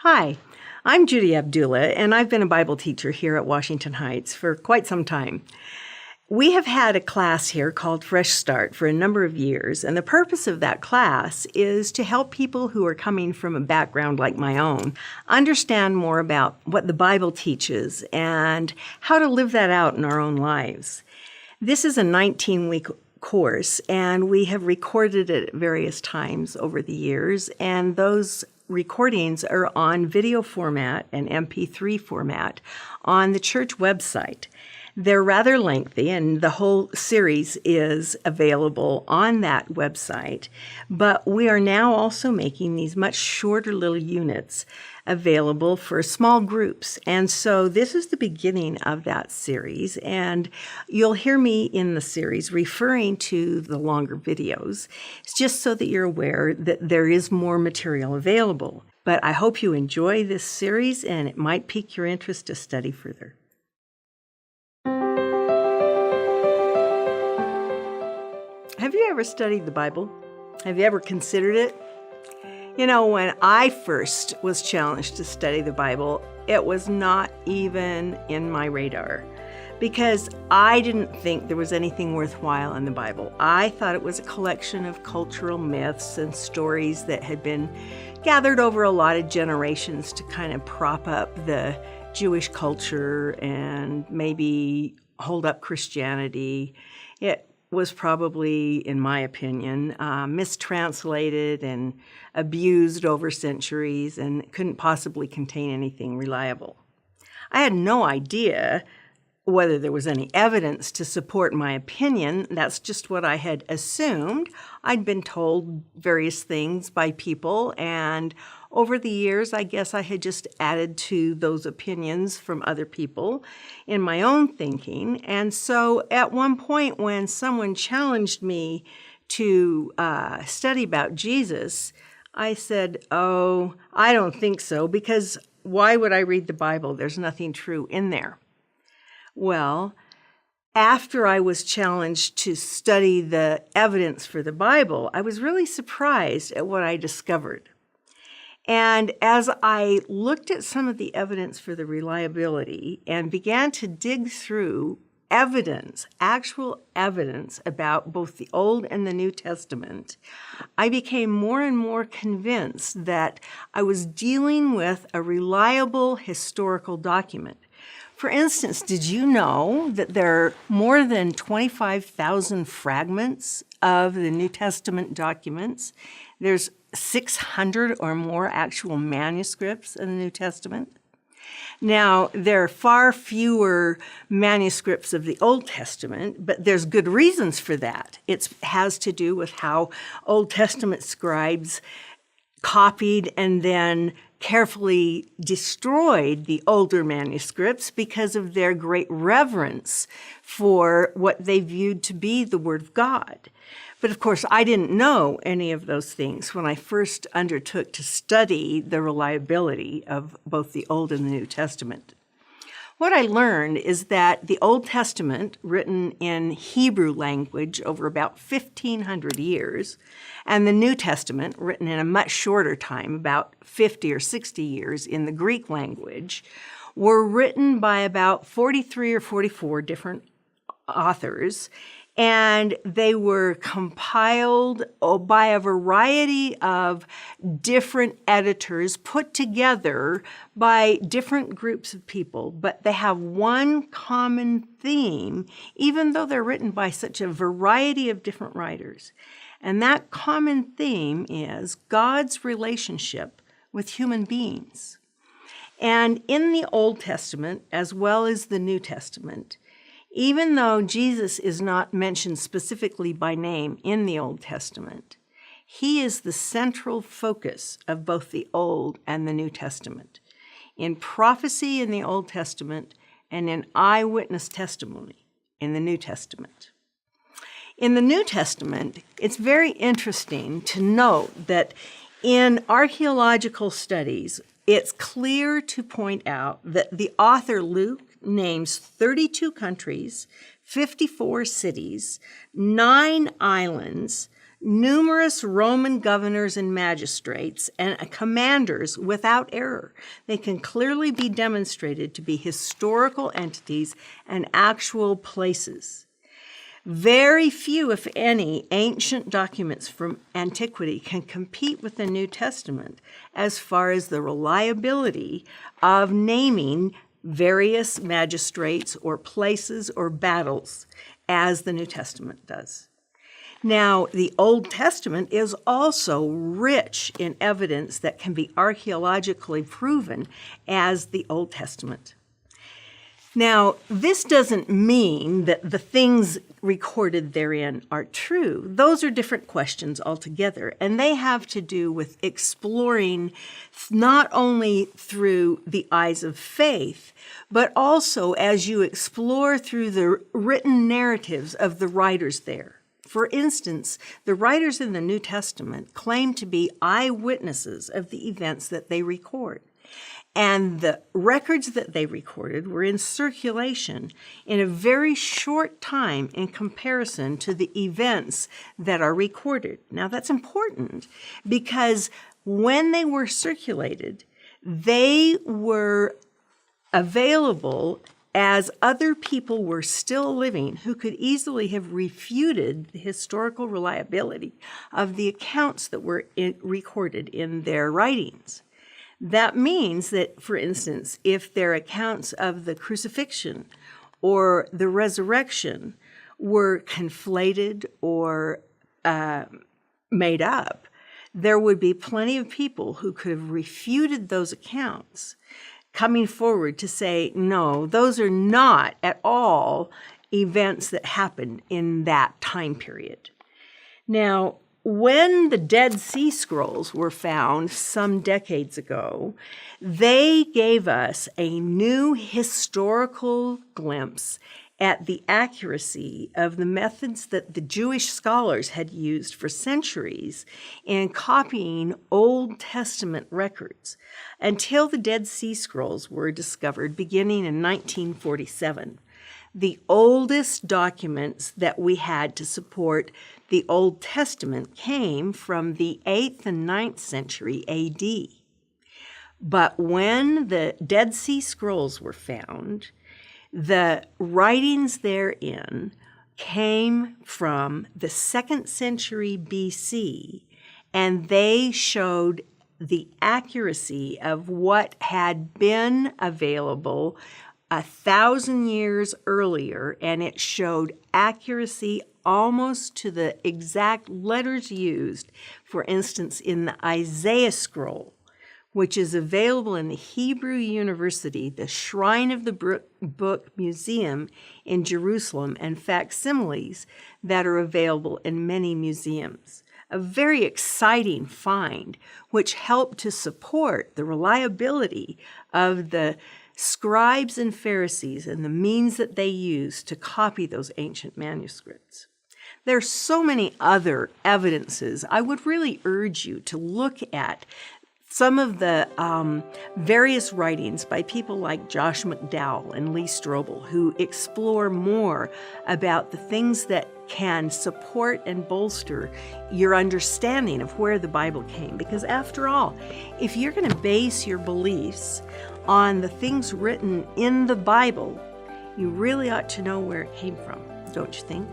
Hi, I'm Judy Abdullah, and I've been a Bible teacher here at Washington Heights for quite some time. We have had a class here called Fresh Start for a number of years, and the purpose of that class is to help people who are coming from a background like my own understand more about what the Bible teaches and how to live that out in our own lives. This is a 19-week course, and we have recorded it at various times over the years, and those recordings are on video format and MP3 format on the church website. They're rather lengthy, and the whole series is available on that website, but we are now also making these much shorter little units available for small groups. And so this is the beginning of that series, and you'll hear me in the series referring to the longer videos. It's just so that you're aware that there is more material available. But I hope you enjoy this series, and it might pique your interest to study further. Have you ever studied the Bible? Have you ever considered it? You know, when I first was challenged to study the Bible, it was not even in my radar because I didn't think there was anything worthwhile in the Bible. I thought it was a collection of cultural myths and stories that had been gathered over a lot of generations to kind of prop up the Jewish culture and maybe hold up Christianity. It was probably, in my opinion, mistranslated and abused over centuries and couldn't possibly contain anything reliable. I had no idea whether there was any evidence to support my opinion. That's just what I had assumed. I'd been told various things by people, and over the years, I guess I had just added to those opinions from other people in my own thinking. And so at one point when someone challenged me to study about Jesus, I said, "Oh, I don't think so, because why would I read the Bible? There's nothing true in there." Well, after I was challenged to study the evidence for the Bible, I was really surprised at what I discovered. And as I looked at some of the evidence for the reliability and began to dig through evidence, actual evidence about both the Old and the New Testament, I became more and more convinced that I was dealing with a reliable historical document. For instance, did you know that there are more than 25,000 fragments of the New Testament documents? There's 600 or more actual manuscripts in the New Testament. Now, there are far fewer manuscripts of the Old Testament, but there's good reasons for that. It has to do with how Old Testament scribes copied and then carefully destroyed the older manuscripts because of their great reverence for what they viewed to be the Word of God. But of course, I didn't know any of those things when I first undertook to study the reliability of both the Old and the New Testament. What I learned is that the Old Testament, written in Hebrew language over about 1,500 years, and the New Testament, written in a much shorter time, about 50 or 60 years in the Greek language, were written by about 43 or 44 different authors, and they were compiled by a variety of different editors put together by different groups of people, but they have one common theme, even though they're written by such a variety of different writers. And that common theme is God's relationship with human beings. And in the Old Testament, as well as the New Testament, even though Jesus is not mentioned specifically by name in the Old Testament, he is the central focus of both the Old and the New Testament, in prophecy in the Old Testament and in eyewitness testimony in the New Testament. In the New Testament, it's very interesting to note that in archaeological studies, it's clear to point out that the author Luke names 32 countries, 54 cities, 9 islands, numerous Roman governors and magistrates and commanders without error. They can clearly be demonstrated to be historical entities and actual places. Very few, if any, ancient documents from antiquity can compete with the New Testament as far as the reliability of naming various magistrates or places or battles as the New Testament does. Now, the Old Testament is also rich in evidence that can be archaeologically proven as the Old Testament. Now, this doesn't mean that the things recorded therein are true. Those are different questions altogether, and they have to do with exploring not only through the eyes of faith, but also as you explore through the written narratives of the writers there. For instance, the writers in the New Testament claim to be eyewitnesses of the events that they record. And the records that they recorded were in circulation in a very short time in comparison to the events that are recorded. Now, that's important because when they were circulated, they were available as other people were still living who could easily have refuted the historical reliability of the accounts that were recorded in their writings. That means that, for instance, if their accounts of the crucifixion or the resurrection were conflated or made up, there would be plenty of people who could have refuted those accounts, coming forward to say, no, those are not at all events that happened in that time period. Now, when the Dead Sea Scrolls were found some decades ago, they gave us a new historical glimpse at the accuracy of the methods that the Jewish scholars had used for centuries in copying Old Testament records until the Dead Sea Scrolls were discovered beginning in 1947. The oldest documents that we had to support the Old Testament came from the 8th and 9th century AD. But when the Dead Sea Scrolls were found, the writings therein came from the 2nd century BC, and they showed the accuracy of what had been available 1,000 years earlier, and it showed accuracy almost to the exact letters used, for instance, in the Isaiah scroll, which is available in the Hebrew University, the Shrine of the Book Museum in Jerusalem, and facsimiles that are available in many museums. A very exciting find, which helped to support the reliability of the scribes and Pharisees and the means that they used to copy those ancient manuscripts. There are so many other evidences. I would really urge you to look at some of the various writings by people like Josh McDowell and Lee Strobel, who explore more about the things that can support and bolster your understanding of where the Bible came. Because after all, if you're going to base your beliefs on the things written in the Bible, you really ought to know where it came from, don't you think?